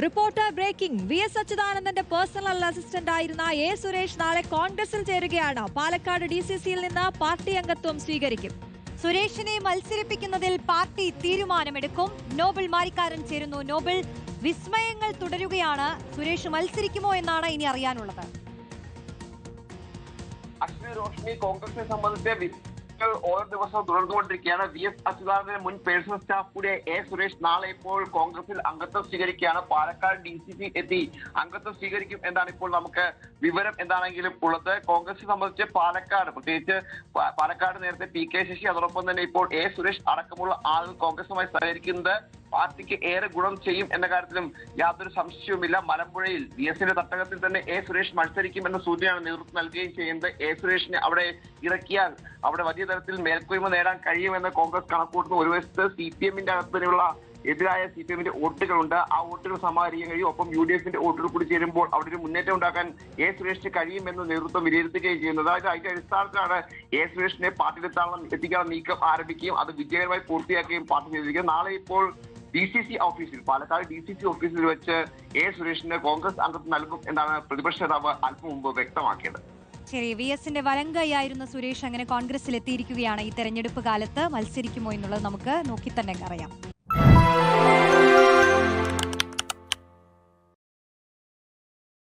Reporter breaking. V S. അച്യുതാനന്ദന്റെ personal assistant ആയിരുന്ന A. Suresh നാളെ കോൺഗ്രസിൽ ചേരുകയാണ്. പാലക്കാട് DCCയിൽ നിന്ന് പാർട്ടി അംഗത്വം സ്വീകരിക്കും. സുരേഷിനെ മത്സരിപ്പിക്കുന്നതിൽ പാർട്ടി തീരുമാനമെടുക്കും. നോബിൾ മാരിക്കാരൻ ചേരുന്നു. നോബിൾ, വിസ്മയങ്ങൾ തുടരുകയാണ്. സുരേഷ് മത്സരിക്കുമോ എന്നാണ് ഇനി അറിയാനുള്ളത്. അശ്വിനി റോഷ്നി, കോൺഗ്രസിനെ സംബന്ധിച്ച് ഓരോ ദിവസവും തുടർന്നുകൊണ്ടിരിക്കുകയാണ്. വി.എസ്. അച്യുതാനന്ദന്റെ മുൻ പേഴ്സണൽ സ്റ്റാഫ് കൂടിയ എ. സുരേഷ് നാളെ ഇപ്പോൾ കോൺഗ്രസിൽ അംഗത്വം സ്വീകരിക്കുകയാണ്. പാലക്കാട് DCC എത്തി അംഗത്വം സ്വീകരിക്കും എന്നാണ് ഇപ്പോൾ നമുക്ക് വിവരം എന്താണെങ്കിലും ഉള്ളത്. കോൺഗ്രസിനെ സംബന്ധിച്ച് പാലക്കാട്, പ്രത്യേകിച്ച് പാലക്കാട് നേരത്തെ PK ശശി, അതോടൊപ്പം തന്നെ ഇപ്പോൾ എ. സുരേഷ് അടക്കമുള്ള ആളുകൾ കോൺഗ്രസുമായി സഹകരിക്കുന്നത് പാർട്ടിക്ക് ഏറെ ഗുണം ചെയ്യും എന്ന കാര്യത്തിലും യാതൊരു സംശയവുമില്ല. മലമ്പുഴയിൽ VS-ന്റെ തട്ടകത്തിൽ തന്നെ എ. സുരേഷ് മത്സരിക്കുമെന്ന സൂചനയാണ് നേതൃത്വം നൽകുകയും ചെയ്യുന്നത്. എ. സുരേഷിനെ അവിടെ ഇറക്കിയാൽ അവിടെ വലിയ തരത്തിൽ മേൽക്കോയ്മ നേടാൻ കഴിയുമെന്ന് കോൺഗ്രസ് കണക്കൂട്ടുന്നു. ഒരു വശത്ത് CPM-ന്റെ അകത്ത് തന്നെയുള്ള എതിരായ CPM-ന്റെ വോട്ടുകളുണ്ട്. ആ വോട്ടുകൾ സമാഹരിക്കാൻ കഴിയും. ഒപ്പം UDF-ന്റെ വോട്ടുകൾ കൂടി ചേരുമ്പോൾ അവിടെ ഒരു മുന്നേറ്റം ഉണ്ടാക്കാൻ എ. സുരേഷിന് കഴിയുമെന്ന് നേതൃത്വം വിലയിരുത്തുകയും ചെയ്യുന്നത്. അതായത് അതിന്റെ അടിസ്ഥാനത്തിലാണ് എ. സുരേഷിനെ എത്തിക്കാനുള്ള നീക്കം ആരംഭിക്കുകയും അത് വിജയകരമായി പൂർത്തിയാക്കുകയും പാർട്ടി ചെയ്തിരിക്കുന്നത്. നാളെ ഇപ്പോൾ DCC ഓഫീസിൽ, പാലക്കാട് DCC ഓഫീസിൽ വെച്ച് എ. സുരേഷിന് കോൺഗ്രസ് അംഗത്വം നൽകും എന്നാണ് പ്രതിപക്ഷ നേതാവ് അല്പം മുമ്പ് വ്യക്തമാക്കിയത്. ശരി, VS-ന്റെ വലങ്കയായിരുന്ന സുരേഷ് അങ്ങനെ കോൺഗ്രസിൽ എത്തിയിരിക്കുകയാണ്. ഈ തെരഞ്ഞെടുപ്പ് കാലത്ത് മത്സരിക്കുമോ എന്നുള്ളത് നമുക്ക് നോക്കി തന്നെ അറിയാം.